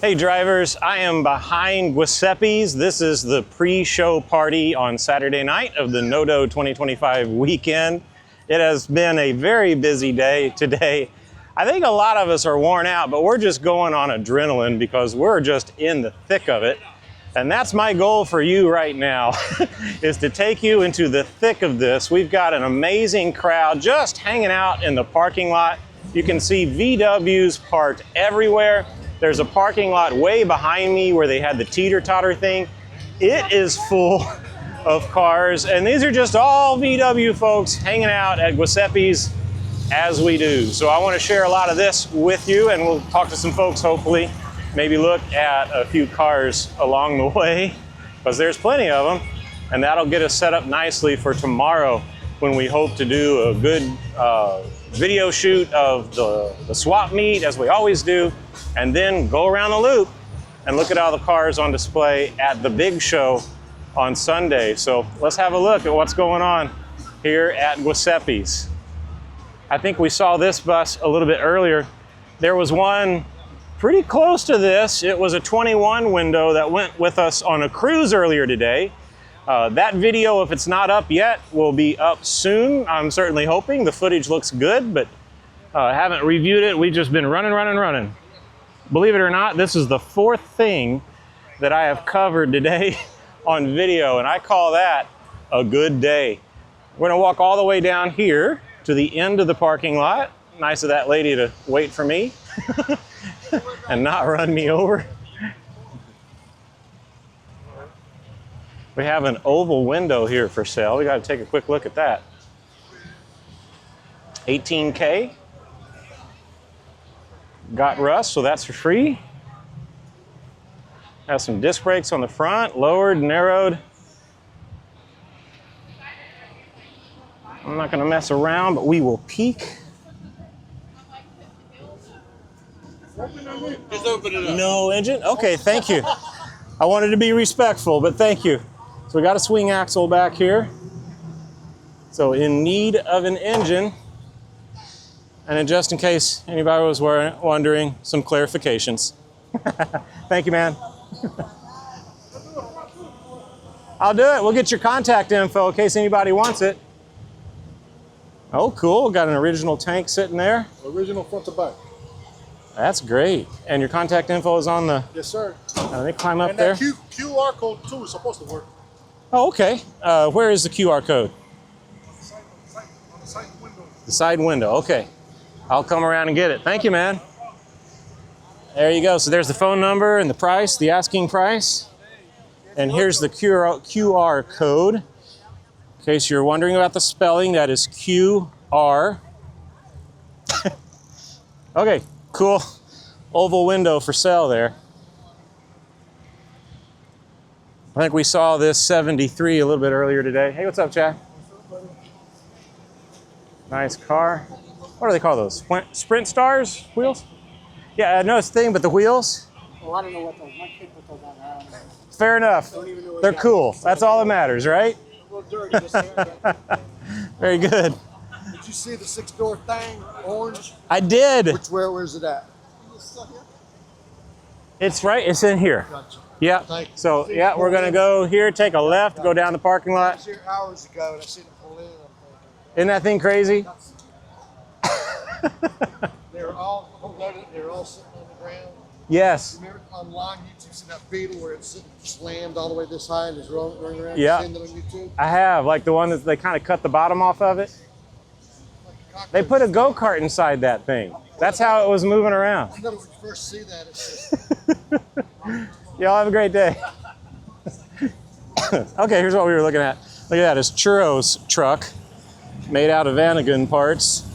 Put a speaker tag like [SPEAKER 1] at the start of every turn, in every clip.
[SPEAKER 1] Hey drivers, I am behind Giuseppe's. This is the pre-show party on Saturday night of the NODO 2025 weekend. It has been a very busy day today. I think a lot of us are worn out, but we're just going on adrenaline because we're just in the thick of it. And that's my goal for you right now, is to take you into the thick of this. We've got an amazing crowd just hanging out in the parking lot. You can see VWs parked everywhere. There's a parking lot way behind me where they had the teeter-totter thing. It is full of cars, and these are just all VW folks hanging out at Giuseppe's as we do. So I want to share a lot of this with you, and we'll talk to some folks, hopefully. Maybe look at a few cars along the way, because there's plenty of them, and that'll get us set up nicely for tomorrow when we hope to do a good video shoot of the swap meet, as we always do, and then go around the loop and look at all the cars on display at the big show on Sunday. So let's have a look at what's going on here at Giuseppe's. I think we saw this bus a little bit earlier. There was one pretty close to this. It was a 21 window that went with us on a cruise earlier today. That video, if it's not up yet, will be up soon. I'm certainly hoping. The footage looks good, but I haven't reviewed it. We've just been running. Believe it or not, this is the fourth thing that I have covered today on video, and I call that a good day. We're gonna walk all the way down here to the end of the parking lot. Nice of that lady to wait for me and not run me over. We have an oval window here for sale. We got to take a quick look at that. 18K. Got rust, so that's for free. Has some disc brakes on the front, lowered, narrowed. I'm not going to mess around, but we will peek.
[SPEAKER 2] Just open it up.
[SPEAKER 1] No engine? Okay, thank you. I wanted to be respectful, but thank you. So we got a swing axle back here. So in need of an engine. And then just in case anybody was wondering, some clarifications. Thank you, man. I'll do it. We'll get your contact info in case anybody wants it. Oh, cool. Got an original tank sitting there.
[SPEAKER 2] Original front to back.
[SPEAKER 1] That's great. And your contact info is on the...
[SPEAKER 2] Yes, sir.
[SPEAKER 1] Let me climb up
[SPEAKER 2] and
[SPEAKER 1] there.
[SPEAKER 2] that QR code, too, is supposed to work.
[SPEAKER 1] Oh, okay. Where is the QR code?
[SPEAKER 2] On the side window.
[SPEAKER 1] The side window. Okay. I'll come around and get it. Thank you, man. There you go. So there's the phone number and the price, the asking price. And here's the QR code. In case you're wondering about the spelling, that is QR. Okay, cool. Oval window for sale there. I think we saw this 73 a little bit earlier today. Hey, what's up, Chad? Nice car. What do they call those? Sprint Stars wheels? Yeah, I know it's a thing, but the wheels?
[SPEAKER 3] Well, I don't know what those, my kid put those on. I don't know.
[SPEAKER 1] Fair enough. They're cool. That's all that matters, right?
[SPEAKER 3] A little dirty, just there.
[SPEAKER 1] Very good.
[SPEAKER 2] Did you see the 6-door thing, orange?
[SPEAKER 1] I did.
[SPEAKER 2] Where's it at?
[SPEAKER 1] It's right, it's in here.
[SPEAKER 2] Gotcha.
[SPEAKER 1] Yeah.
[SPEAKER 2] Thank you.
[SPEAKER 1] So, yeah, we're going to go here, take a left, go down the parking
[SPEAKER 2] I
[SPEAKER 1] lot.
[SPEAKER 2] was here hours ago and I seen it pull in.
[SPEAKER 1] Isn't that thing crazy?
[SPEAKER 2] They were all loaded. They were all sitting on the ground.
[SPEAKER 1] Yes.
[SPEAKER 2] Remember online you've seen that Beetle where it's sitting slammed all the way this high and is running around?
[SPEAKER 1] Yeah.
[SPEAKER 2] You've seen that on YouTube?
[SPEAKER 1] I have, like the one that they kind of cut the bottom off of it.
[SPEAKER 2] Like a cockroach.
[SPEAKER 1] They put a go-kart inside that thing. That's how it was moving around.
[SPEAKER 2] I know when you first see that, it's just...
[SPEAKER 1] Y'all have a great day. Okay, here's what we were looking at. Look at that, it's Churro's truck made out of Vanagon parts.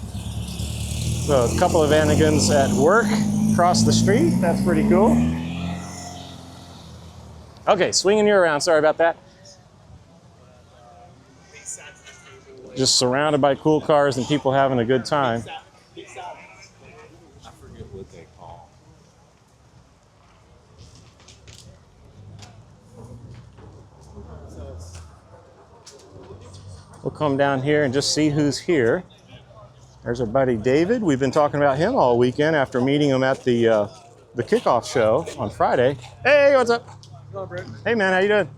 [SPEAKER 1] So a couple of Vanagons at work across the street. That's pretty cool. Okay, swinging you around. Sorry about that. Just surrounded by cool cars and people having a good time.
[SPEAKER 4] I forget what they call.
[SPEAKER 1] We'll come down here and just see who's here. There's our buddy David. We've been talking about him all weekend after meeting him at the the kickoff show on Friday. Hey, what's up? Hey, man, how you doing?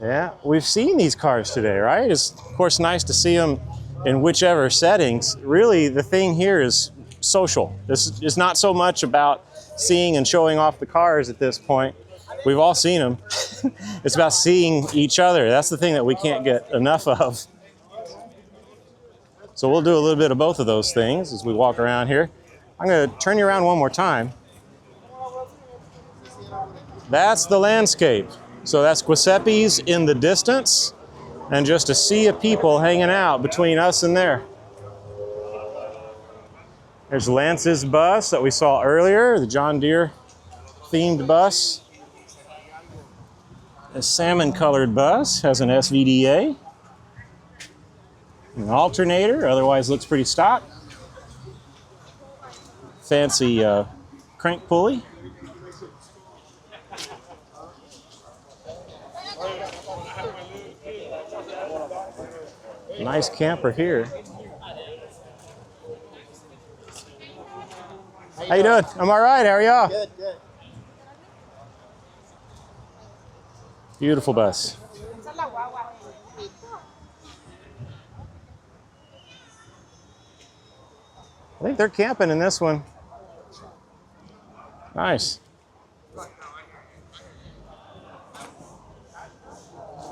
[SPEAKER 1] Yeah, we've seen these cars today, right? It's, of course, nice to see them in whichever settings. Really, the thing here is social. This is not so much about seeing and showing off the cars at this point. We've all seen them. It's about seeing each other. That's the thing that we can't get enough of. So we'll do a little bit of both of those things as we walk around here. I'm going to turn you around one more time. That's the landscape. So that's Giuseppe's in the distance, and just a sea of people hanging out between us and there. There's Lance's bus that we saw earlier, the John Deere themed bus. A salmon colored bus has an SVDA. An alternator, otherwise looks pretty stock. Fancy crank pulley. Nice camper here. How you doing? I'm all right. How are y'all?
[SPEAKER 3] Good, good.
[SPEAKER 1] Beautiful bus. I think they're camping in this one. Nice.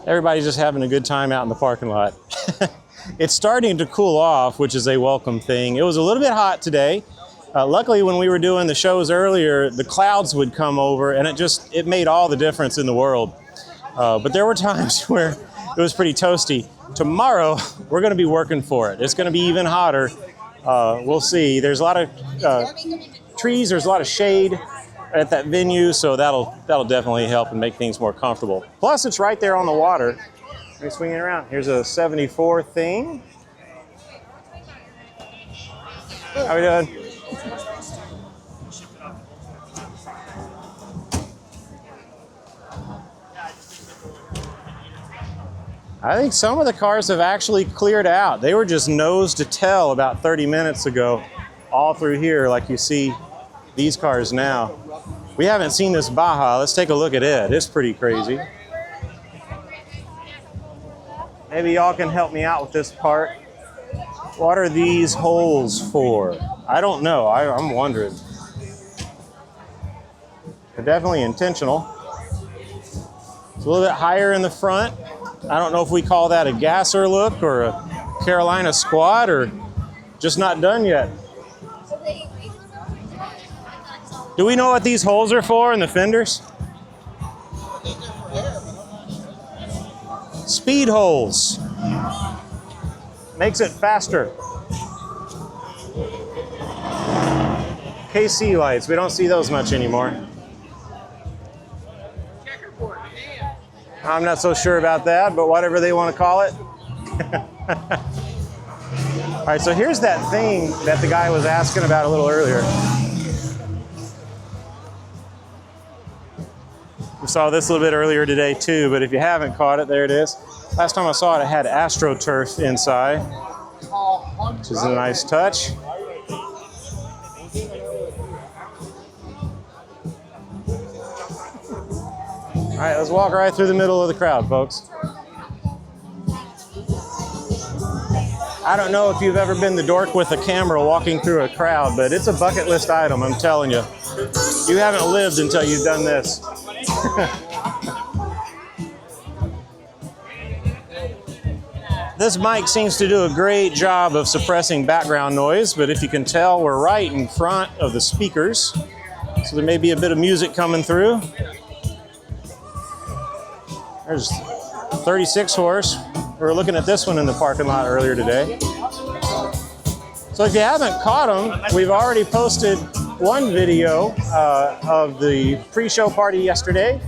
[SPEAKER 1] Everybody's just having a good time out in the parking lot. It's starting to cool off, which is a welcome thing. It was a little bit hot today. Luckily, when we were doing the shows earlier, the clouds would come over, and it made all the difference in the world. But there were times where it was pretty toasty. Tomorrow, we're going to be working for it. It's going to be even hotter. We'll see. There's a lot of trees. There's a lot of shade at that venue, so that'll definitely help and make things more comfortable. Plus, it's right there on the water. Let me swing it around. Here's a 74 thing. How we doing? I think some of the cars have actually cleared out. They were just nose to tail about 30 minutes ago, all through here like you see these cars now. We haven't seen this Baja. Let's take a look at it. It's pretty crazy. Maybe y'all can help me out with this part. What are these holes for? I don't know. I'm wondering. They're definitely intentional. It's a little bit higher in the front. I don't know if we call that a gasser look or a Carolina squat or just not done yet. Do we know what these holes are for in the fenders? Speed holes. Makes it faster. KC lights, we don't see those much anymore. I'm not so sure about that, but whatever they want to call it. All right, so here's that thing that the guy was asking about a little earlier. We saw this a little bit earlier today too, but if you haven't caught it, there it is. Last time I saw it, it had AstroTurf inside, which is a nice touch. All right, let's walk right through the middle of the crowd, folks. I don't know if you've ever been the dork with a camera walking through a crowd, but it's a bucket list item, I'm telling you. You haven't lived until you've done this. This mic seems to do a great job of suppressing background noise, but if you can tell, we're right in front of the speakers, so there may be a bit of music coming through. There's 36 horse. We were looking at this one in the parking lot earlier today. So if you haven't caught them, we've already posted one video of the pre-show party yesterday.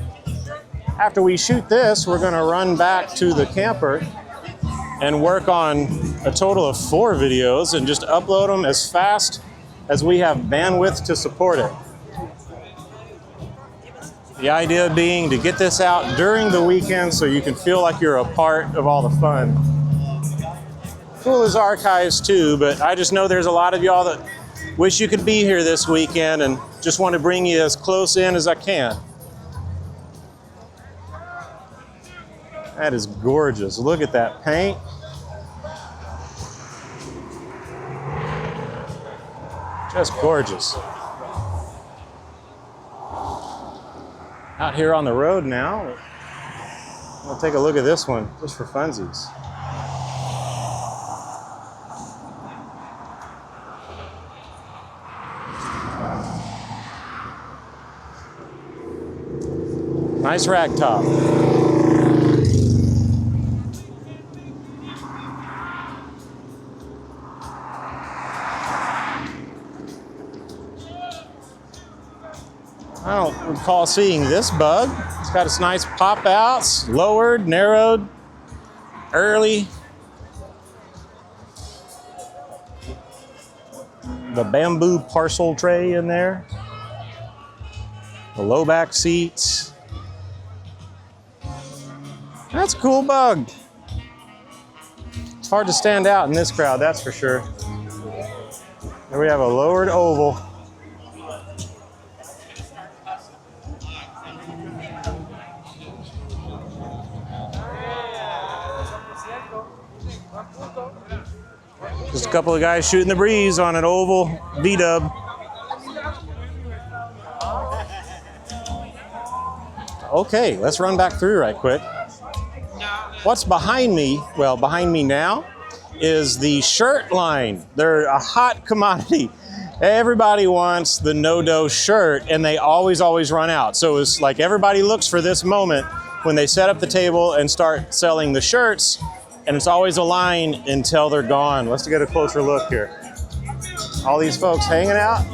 [SPEAKER 1] After we shoot this, we're going to run back to the camper and work on a total of 4 videos and just upload them as fast as we have bandwidth to support it. The idea being to get this out during the weekend so you can feel like you're a part of all the fun. Cool as archives too, but I just know there's a lot of y'all that Wish you could be here this weekend and just want to bring you as close in as I can. That is gorgeous. Look at that paint. Just gorgeous. Out here on the road now. We'll take a look at this one just for funsies. Nice rag top. I don't recall seeing this bug. It's got its nice pop outs, lowered, narrowed, early. The bamboo parcel tray in there. The low back seats. That's a cool bug. It's hard to stand out in this crowd, that's for sure. Here we have a lowered oval. Just a couple of guys shooting the breeze on an oval V-dub. Okay, let's run back through right quick. What's behind me? Well, behind me now is the shirt line. They're a hot commodity. Everybody wants the no-dough shirt, and they always run out. So it's like everybody looks for this moment when they set up the table and start selling the shirts, and it's always a line until they're gone. Let's get a closer look here. All these folks hanging out,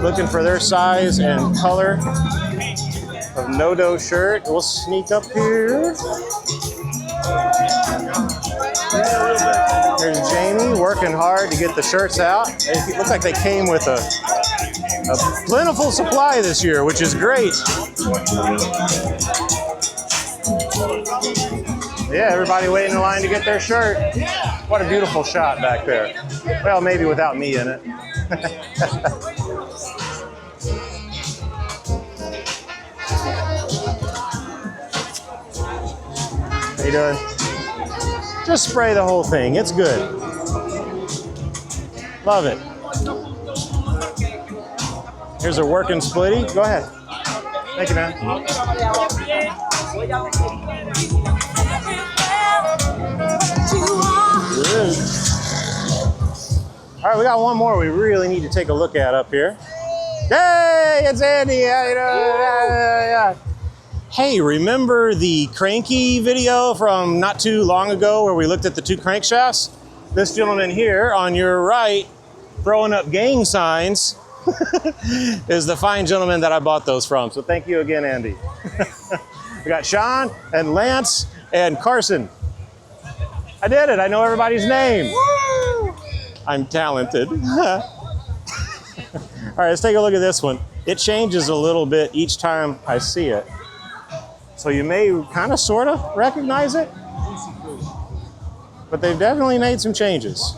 [SPEAKER 1] looking for their size and color of no-dough shirt. We'll sneak up here. Here's Jamie working hard to get the shirts out. It looks like they came with a plentiful supply this year, which is great. Yeah, everybody waiting in line to get their shirt. What a beautiful shot back there. Well, maybe without me in it. How you doing? Just spray the whole thing. It's good. Love it. Here's a working splitty. Go ahead. Thank you, man. Good. All right, we got one more we really need to take a look at up here. Hey, it's Andy. How you doing? Hey, remember the cranky video from not too long ago where we looked at the two crankshafts? This gentleman here on your right, throwing up gang signs, is the fine gentleman that I bought those from. So thank you again, Andy. We got Sean and Lance and Carson. I did it. I know everybody's name. Woo! I'm talented. All right, let's take a look at this one. It changes a little bit each time I see it. So you may kind of sort of recognize it, but they've definitely made some changes.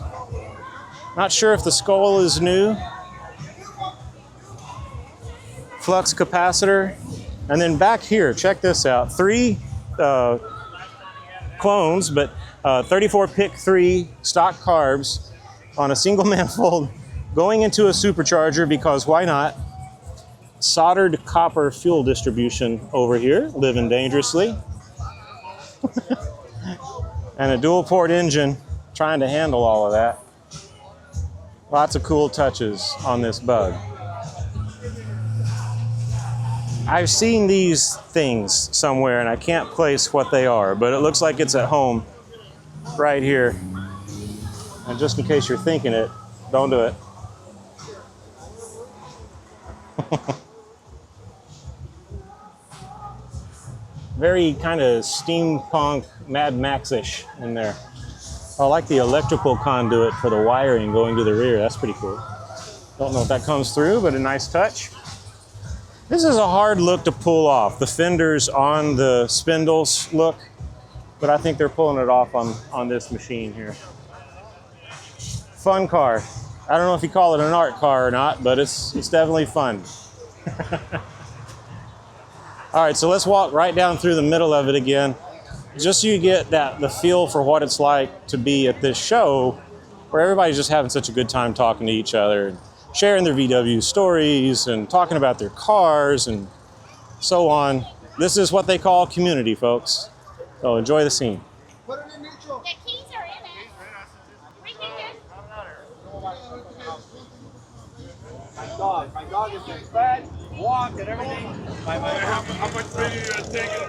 [SPEAKER 1] Not sure if the skull is new. Flux capacitor. And then back here, check this out. 3 clones, but 34 pick 3 stock carbs on a single manifold going into a supercharger, because why not? Soldered copper fuel distribution over here, living dangerously. And a dual port engine trying to handle all of that. Lots of cool touches on this bug. I've seen these things somewhere and I can't place what they are, but it looks like it's at home right here. And just in case you're thinking it, don't do it. Very kind of steampunk Mad Max-ish in there. I like the electrical conduit for the wiring going to the rear. That's pretty cool. Don't know if that comes through, but a nice touch. This is a hard look to pull off. The fenders on the spindles look, but I think they're pulling it off on this machine here. Fun car. I don't know if you call it an art car or not, but it's definitely fun. All right, so let's walk right down through the middle of it again, just so you get the feel for what it's like to be at this show, where everybody's just having such a good time talking to each other, and sharing their VW stories, and talking about their cars, and so on. This is what they call community, folks. So enjoy the scene.
[SPEAKER 2] Put it in neutral.
[SPEAKER 5] The keys are in it. Right here.
[SPEAKER 3] My dog is getting fed, walked, and everything.
[SPEAKER 4] How much video you taking?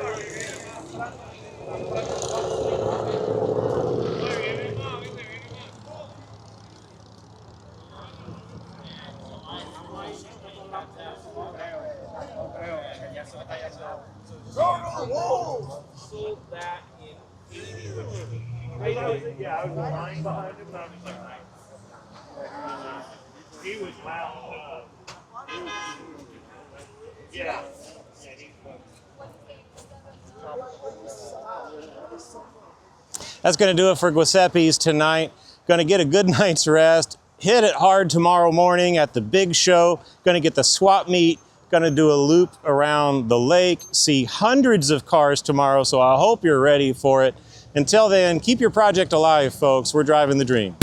[SPEAKER 4] Sold that in 80.
[SPEAKER 6] Yeah, I was lying behind him, but I was like, he was loud. Yeah.
[SPEAKER 1] That's going to do it for Giuseppes tonight. Going to get a good night's rest. Hit it hard tomorrow morning at the big show. Going to get the swap meet. Going to do a loop around the lake. See hundreds of cars tomorrow, so I hope you're ready for it. Until then, keep your project alive, folks. We're driving the dream.